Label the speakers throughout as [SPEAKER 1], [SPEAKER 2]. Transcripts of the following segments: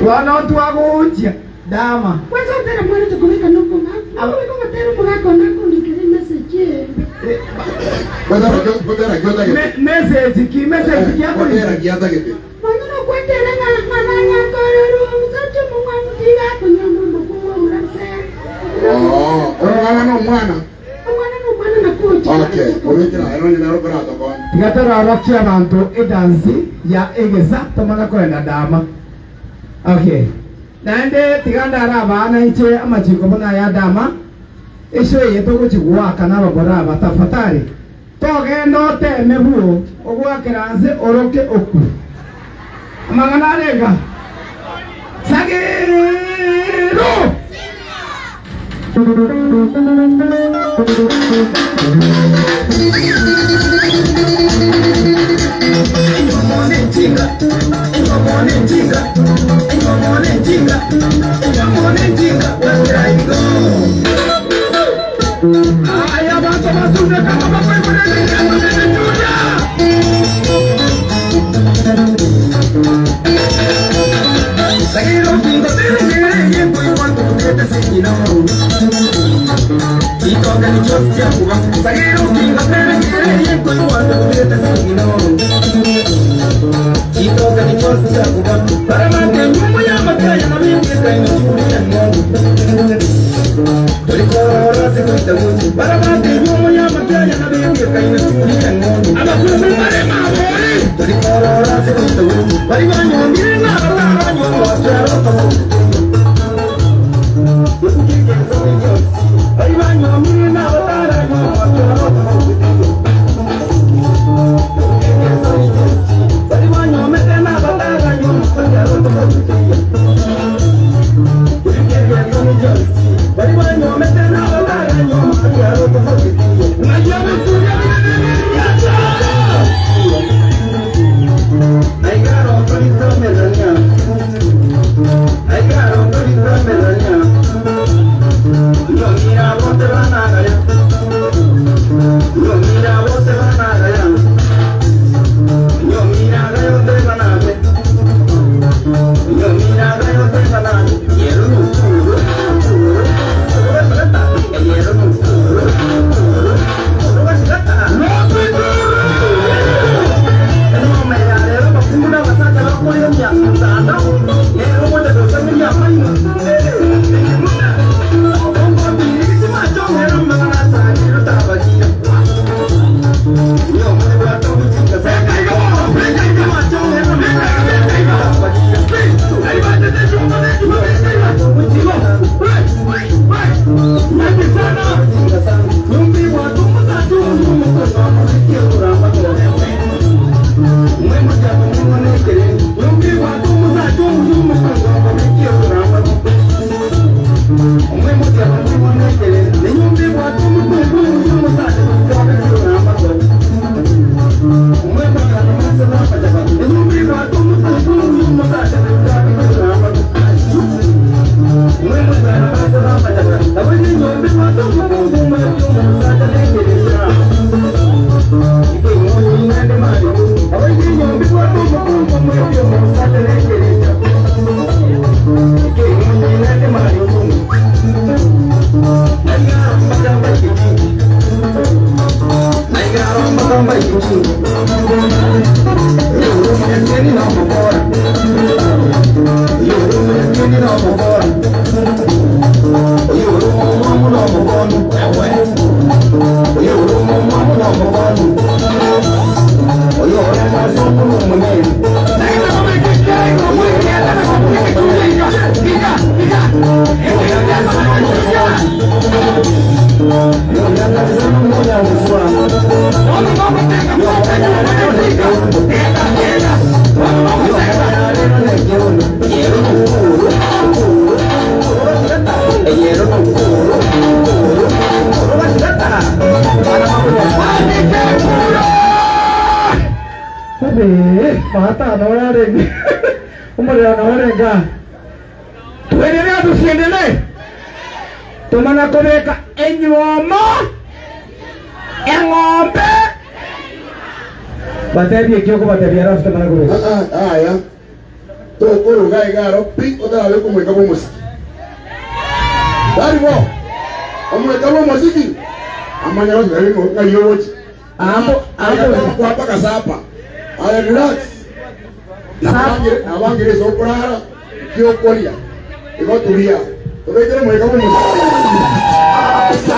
[SPEAKER 1] Wana tu agoja dama.
[SPEAKER 2] Kwanza tena mwana tukuleka nuko ngapi? Au kama tena mwana nako nikiri message.
[SPEAKER 1] Message ki hapo ni
[SPEAKER 2] Mwana kwendele na karo mzacho mwana mtira kwenye mambo kwa mrasa.
[SPEAKER 3] Mwana no mwana.
[SPEAKER 2] Mwana na kocha.
[SPEAKER 3] Okay, omekira ero ni naro para to kon.
[SPEAKER 1] gatara rokia bantu edansi ya egeza mana kwenda dama. Okay. Nande tigandara bana iche amachiko bona ya dama. Isho yeto kuchigwa kana bagora batafadhali. Togendo teme huo ogwakiranze oroke oku. Amangana rega. Sagero. Mata naona rengi. Umri naona renga. Tuendelea tusiendelee? Tumana koreka enyomo. Engombe. Bateria que eu bateria era esta mana guru.
[SPEAKER 3] Ya. To kuru gai garo pi otra vez como acabó música. Dale vos. Como acabó música. Amanya watu gari mo kayo wochi. Hapo kwa hapa kasapa. Aya relax. Abangire sopra kio kolia. Iko tulia. Tobekere mo acabó música.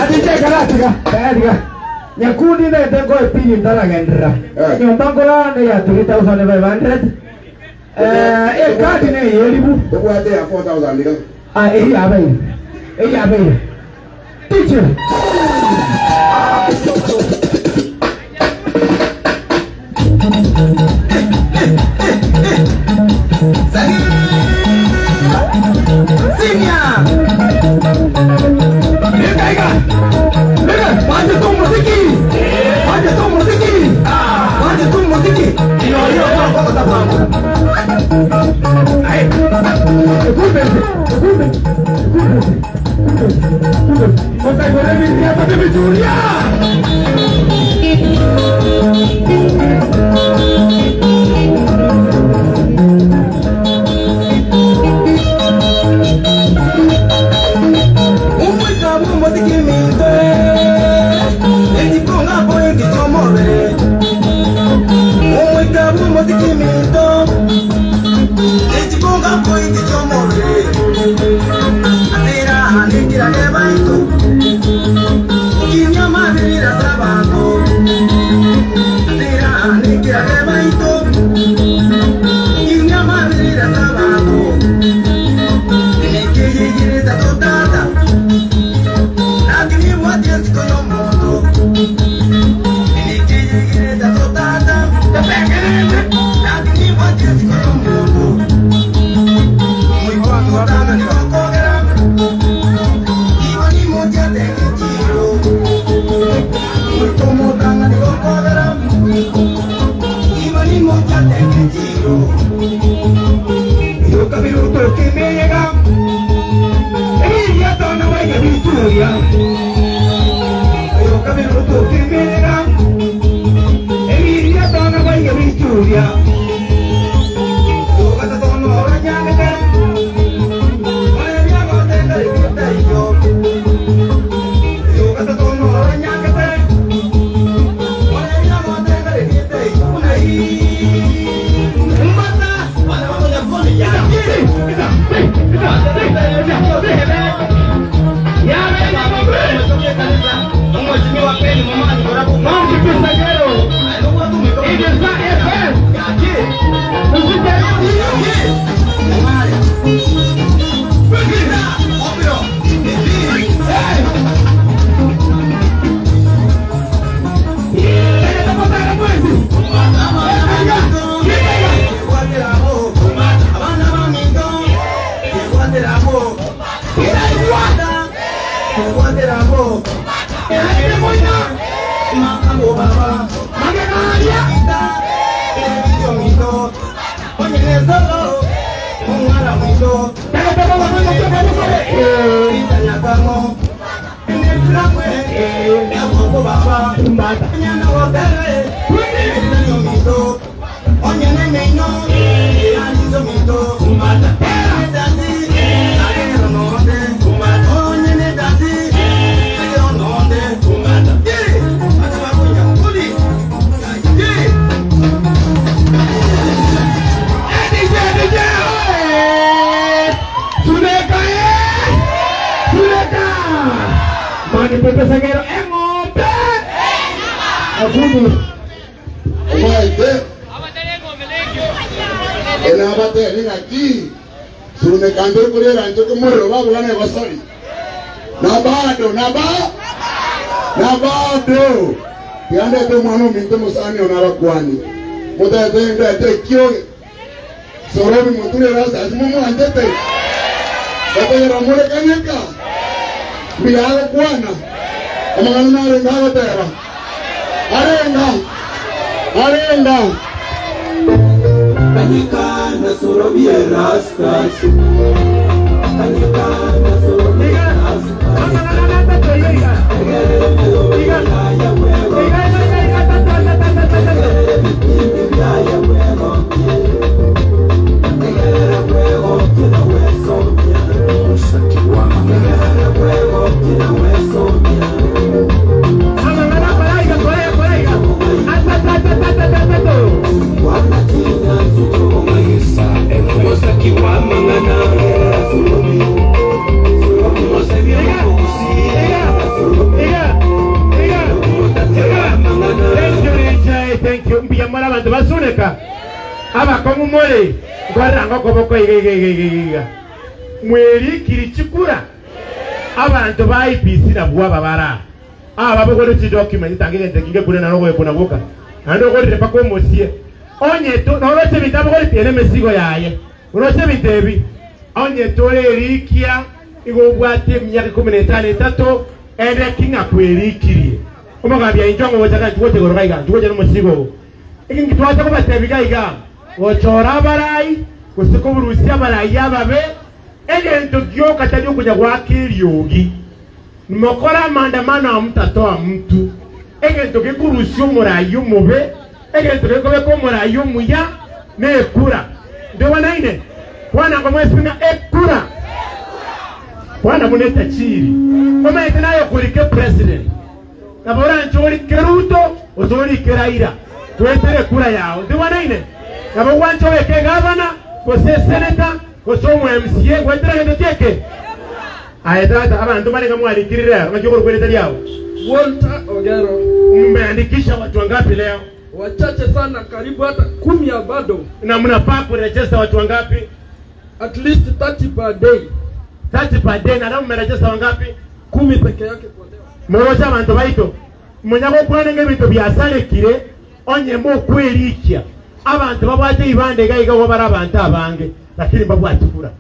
[SPEAKER 3] Adi
[SPEAKER 1] tiga. Nyakundi na tengo epini ndala gendra. Nyombangola ne ya 3500. Kadi ne yelibu.
[SPEAKER 3] Tobo ate ya 4000 ndika.
[SPEAKER 1] Ehi abai. Teacher.
[SPEAKER 3] Nabado. Yande to mano minto musani onara kwani. Muda de kyo. Sorobi mutule rasa asimumu anjete. Bata yara mure kanyeka. Biala kwana. Amangana renga tera. Arenga.
[SPEAKER 4] Kanyeka na sorobi rasta. Kanyeka na sorobi rasta. Diga.
[SPEAKER 5] Mole, guarda koboko iga. Mweri kirichikura. Abantu ba IPC na buwa babara. Babo ko ti document tangenge tekinge kule na rogo kuna boka. Ando ko repa ko mosie. Onye to no lo tebi tabo ko tiene mesigo yaye. Uno tebi tebi. Onye to le rikia igo bwate myaka 13 ende kinga kwerikirie. Omagabya injongo wotaka tuwote gorogaiga, tuwote no mesigo. Ikingi twata ko batebi gaiga. Wochora barai kusiko burusia barai ababe egento gyo katalio kuja gwakiryogi nimokora maandamano amutatoa mtu egento gekurusio murayo mube egento gekobeko murayo muya nekura ndio wanaine bwana ngomwesinga ekura bwana muneta chiri koma etenayo kulike president nabora nchori keruto otori keraira tuetere kura yao ndio wanaine Kama wancho weke governor, kose senator, kose MCA, kwendera hendo teke. Aidha abantu bali kama alikirira, unajua kwa nini yao?
[SPEAKER 6] Walter Ogero.
[SPEAKER 5] Mmeandikisha watu wangapi leo?
[SPEAKER 6] Wachache sana, karibu hata 10 bado. Na
[SPEAKER 5] mnafaa kurejesta watu wangapi?
[SPEAKER 6] At least 30 per day.
[SPEAKER 5] 30 per day, na leo mmerejesta wangapi?
[SPEAKER 6] 10 peke yake kwa leo.
[SPEAKER 5] Mmoja abantu baito. Mnyako kwana ngebito byasale kire, onye mo kwelikia. Abantu babwate ibande gaiga wabara abantu abange lakini babwate kura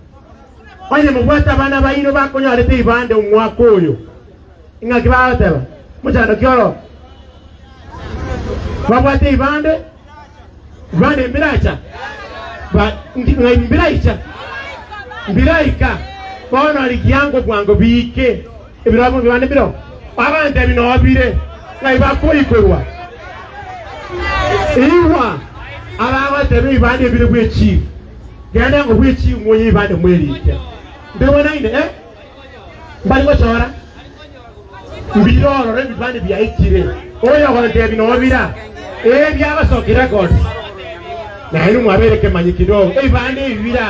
[SPEAKER 5] onye mubwata abana bayino bakonya alete ibande umwako oyo ingaki baateba mutano kyoro babwate ibande mbiracha ba ngai mbiraika bono ligiango gwango bike ibiramo bibande biro abantu binobire ngai bakoyikorwa iwa abawa tebe ibande bire bwechi genda ngo bwechi mwoye ibande mwelike ndewe naine mbali ko chora mbiroro re ibande byaikire oyo ko tebe no bira byaba sokira god na inu mwabereke manyi kidogo ibande ibira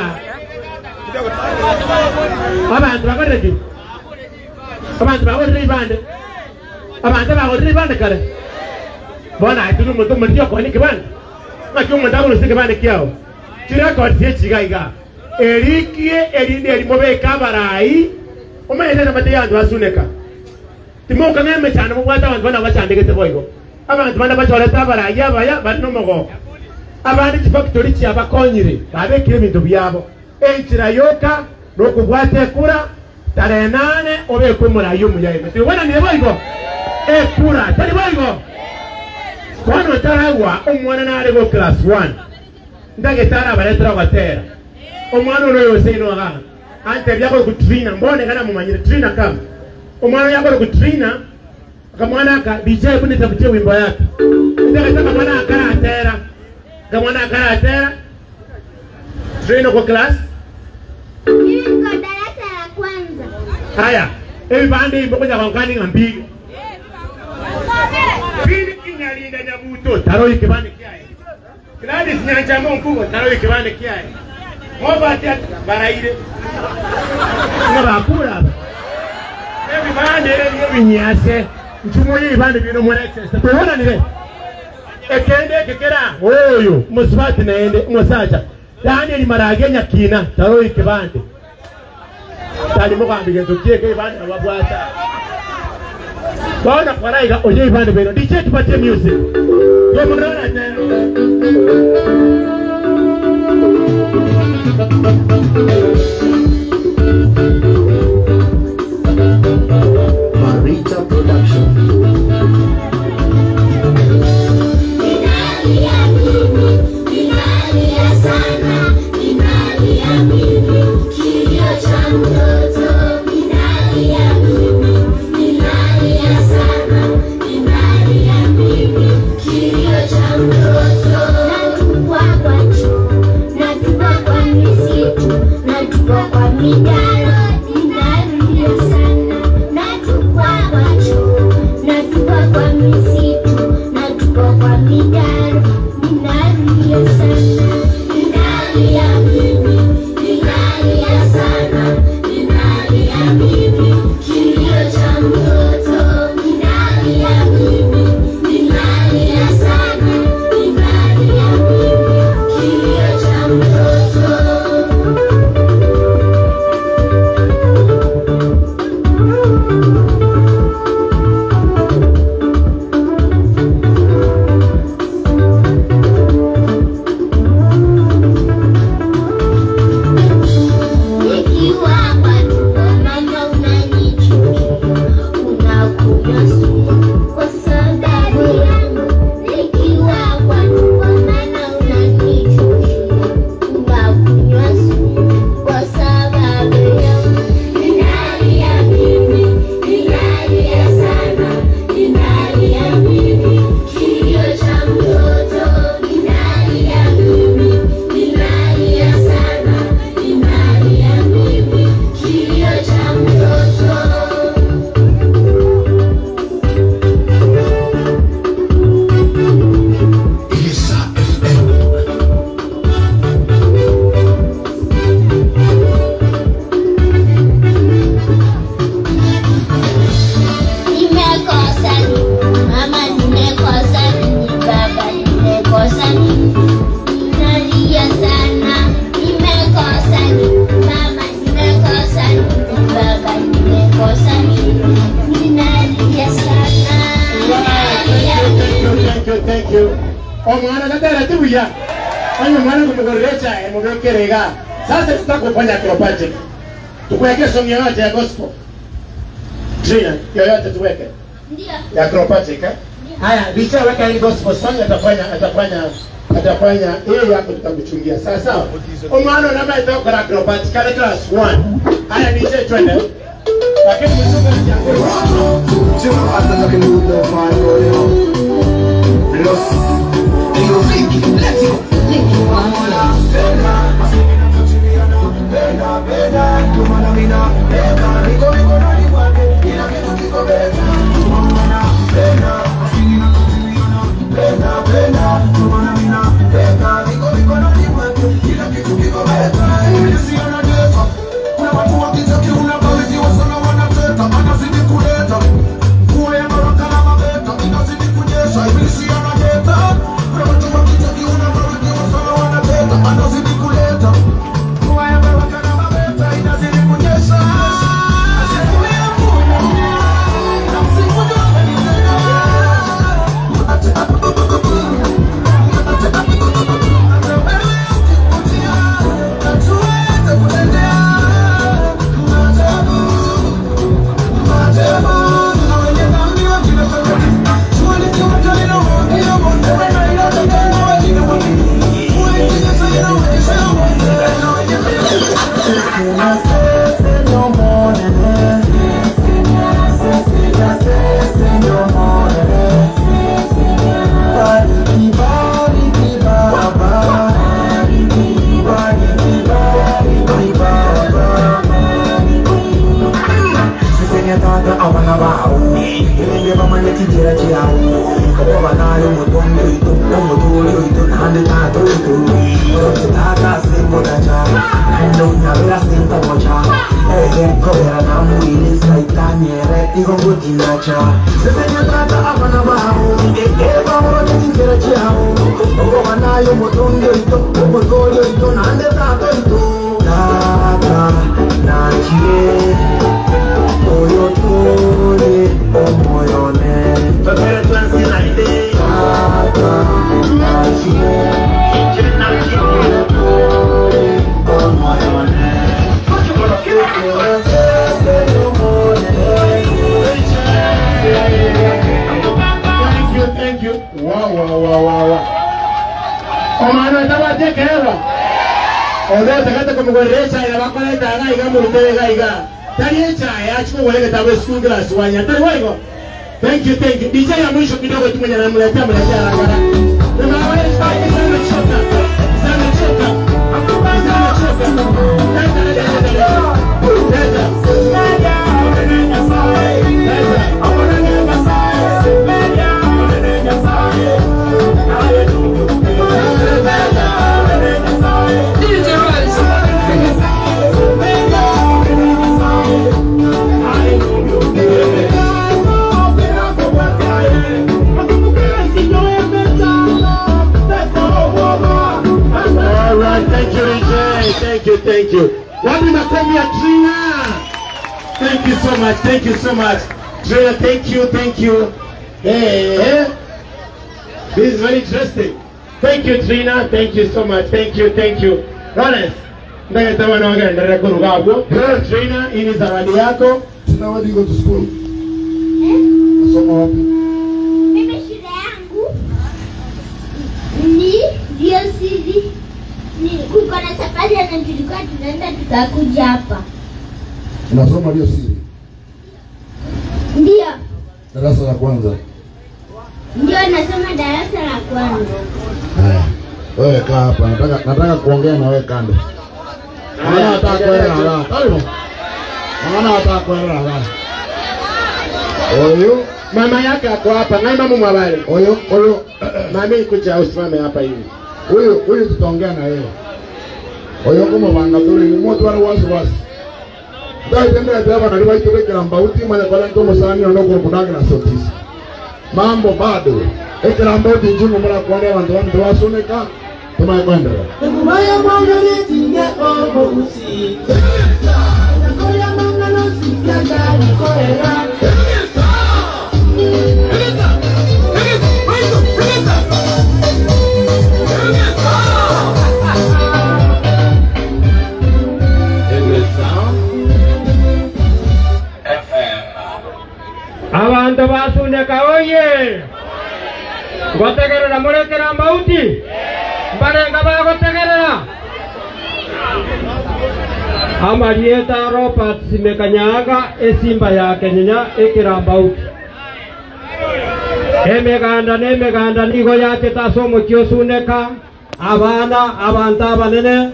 [SPEAKER 5] abantu bakoreke ibande abantu bakoreke ibande kale bona atunu muto mutio ko ni kibande Maki umunda uno sike bane kiao. Tira ko tie chigaiga. Erikie erinde erimobe kabarai. Umeende na mate yandu asuneka. Timoka ngeme cyane mu bwata abantu bana bacandegete boygo. Abantu bana bacora tabarai yabaya bari no mogo. Abandi factory ci abakonyire. Babekire ibintu byabo. Enchira yoka no kubwate kura tare 8 obe ko murayo muyaime. Tibona ni boygo. Kura tari boygo. Kwano tarawa omwana nare go class 1 ndage tara baletra batera omwana no yose no aga ante byako kutrina mbone kana mumanyire trina kama omwana yako kutrina kamwana ka DJ bune tafutie wimbo yake ndage taka mwana akaratera kamwana akaratera trina go class
[SPEAKER 2] niko darasa la kwanza
[SPEAKER 5] haya bande imbo kwa kankani ngambi Linda nyabuto taro ikibane kiaye Gladys nyanja monkugo taro ikibane kiaye Moba tia baraire Ngabakura Ebibande ebinyase nchumoye ibande bino mwelekese tubona nile ekende kekera oyo musfati naende musacha Daniel marage nyakina taro ikibande Tali mugambige tukieke ibande ababwata Bona kwaraiga oje ibande beno DJ tupatie music yo mrona tena
[SPEAKER 7] Marita Production
[SPEAKER 2] Inalia sana inalia mimi kilio cha mtoto inalia mimi inalia sana inalia mimi kilio cha mtoto
[SPEAKER 5] thank you. Omwana katara tuya. Anya mwana kumgorecha mgokerega. Sasa tutakufanya acrobatic. Tukuweke song yoyote ya gospel. Trina, yoyote tuweke.
[SPEAKER 2] Ndio.
[SPEAKER 5] Ya acrobatic eh? Haya, licha weka hii gospel song atafanya hiyo hapo tutakuchungia. Sawa sawa. Omwana namba itoka acrobatic kale class 1. Haya licha twende. Lakini mchunga siangu. Thank you. DJ ya mwisho kidogo tu mwenye anamletea haraka. Thank you. What did I come here, Trina? Thank you so much. Trina, thank you. Hey, this is very interesting. Thank you, Trina. Thank you so much. Thank you. Lawrence, Trina, hii ni zawadi yako.
[SPEAKER 3] Zawadi go to school. Nasoma wapi?
[SPEAKER 2] Mimi shule yangu ni DLCD. Kuko na safari na tulikuwa tunaenda tutakuja hapa.
[SPEAKER 3] Unasoma ndio siri?
[SPEAKER 2] Ndio.
[SPEAKER 3] Darasa la kwanza.
[SPEAKER 2] Ndio nasoma darasa la kwanza.
[SPEAKER 3] Haya. Wewe kaa hapa. Nataka kuongea na wewe kando. Maana nataka kwenda haraka. Karibu. Maana nataka kwenda haraka. Oyo,
[SPEAKER 5] mama yake ako hapa. Ngai mama mwabale.
[SPEAKER 3] Oyo.
[SPEAKER 5] Mami kuja usimame hapa hivi.
[SPEAKER 3] Huyu tutaongea na yeye. Oyo kama bangaturi ni mtu wale wasi. Dai tenda hapa na riba itore kiramba utima ya kwa ntomo sani ono kurudaga na sotisi. Mambo bado. Ekiramba utinjungu mara kwa wale watu wasoneka. Tuma kwenda.
[SPEAKER 4] Kumaya mwana nitinge obo usi. Nakoya mwana no sikanga nikorera.
[SPEAKER 7] Gotegerera murekera mauti. Barenga bagotegerera. Amarieta Robert Simekanyaga esimba ya Kenya ekira mauti. Emeganda nigo yake tasomo kyosuneka abana abantu abanene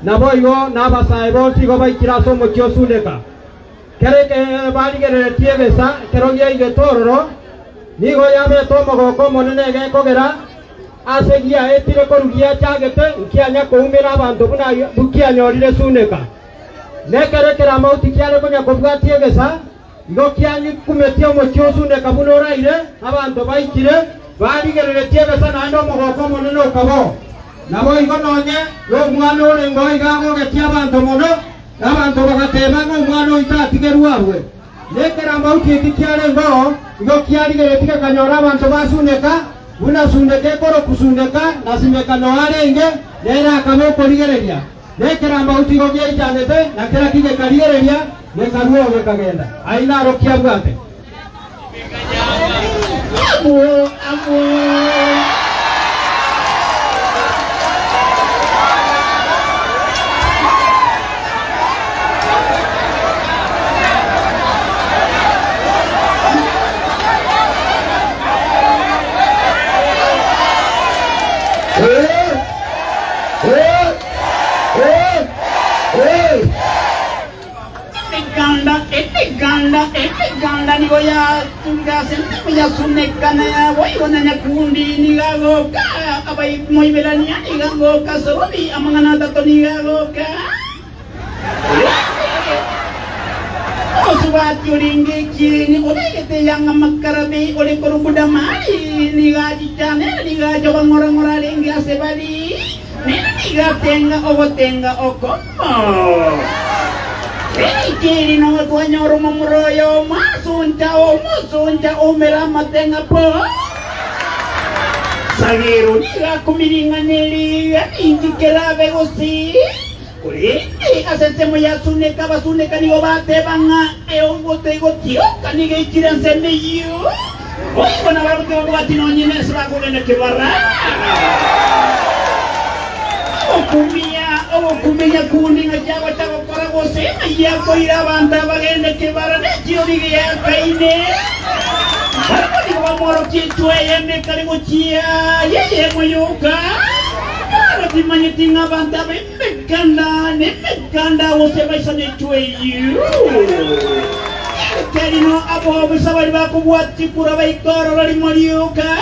[SPEAKER 7] nabo igo nabasaye bonsi go baikira somo kyosuneka kereke baligerere tiegesa kerogia igetororo nigo yabe tomo goko monene gekogera asegia etire korugia chagete nkianya koumira abantu buna bukia nyorire suneka nekerekera mauti kiale konya kobuga tiegesa igo kianyi kumetia mo kyosuneka bunoraire abantu baikire baligerere tiegesa nando mogoko monene okabo nabo igo nonye yo mwana ore ngo igago getia abantu mono abantu bagatema ngo mwana oitatigeruabwe nekera mauti kikiale ngo igo kialigere tika kanyora abantu basuneka buna sundeke koro kusundeka nasimeka no arenge nera akaboko ligereria nekera mauti igo gyejanete nakera kige kaligereria nekaruo gekagenda aina rokia bwate
[SPEAKER 2] Amo Ganda ni goya tunga senti ya suneka na ya woi wana nyakundi ni gagoka abai moi belania ni gagoka sorobi amangana tato ni gagoka osubat yuringe kini olete yang makarabe ole korubuda mari ni gaji chane ni gajo ngora-ngora lengi asebali ni gatenga ogotenga okomo kiri no tuanya rumah muroyo masunca omera matenga po sagiru niga kumiringa neliga inti kerabe gosi kuliti asente moya suneka basuneka nigo bate banga eongote gotio kanige ikiran sende yu oi kona baruke obati no nyine srago gene kebara Kumenya kundi ngajawa tawa para gose iya koira banda bagende kebara ne tiori ya kaine Barko di moro kitwe yeme kali mochia yeye moyoka Barati manyitinga banda mekanda wose baisa ne twe yu Kerino abo bisabari bako buati pura baikoro lari moyoka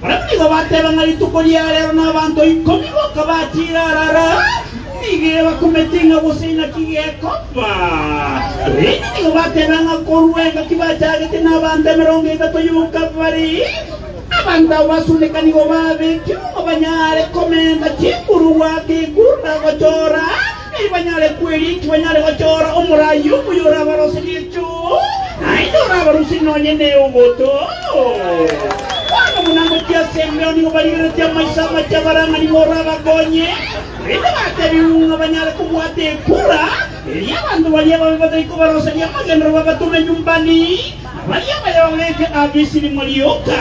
[SPEAKER 2] Barati go bate bangali tukolia lero na banto ikomigo kabati rara Nige wakumetinga wosina kige kopa Nige wate nanga koruenga kibacha getina bande meronge tato yuka pari Abanda wasuneka nigo wabe Kimo banyare komenda chikuru waki kurna gochora Banyare kweri banyare gochora Omurayu muyura barose gichu Aidora barusi no nyene ugoto Wano munango tia semeo nigo barigana tia maisa macha baranga nigo raba konye Ito bate biunga banyare kubuate pura Iya bantu banyaba bibate kubarosa Iya magenro babatume nyumbani Banyaba yawaleke abisi ni molioka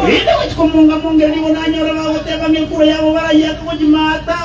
[SPEAKER 2] Ito wachikumunga munga nigo nanyora Bagote bangil kura yabo baraya kujimata